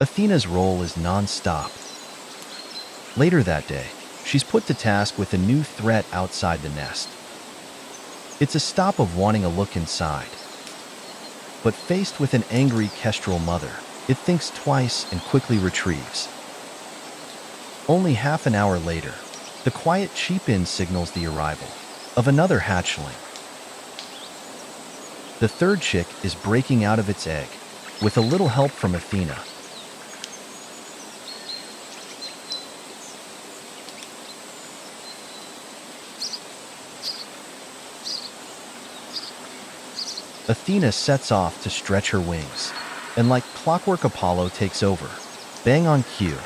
Athena's role is non-stop. Later that day, she's put to task with a new threat outside the nest. It's a stop of wanting a look inside. But faced with an angry Kestrel mother, it thinks twice and quickly retrieves. Only half an hour later, the quiet cheep-in signals the arrival of another hatchling. The third chick is breaking out of its egg, with a little help from Athena. Athena sets off to stretch her wings, and like clockwork Apollo takes over, bang on cue.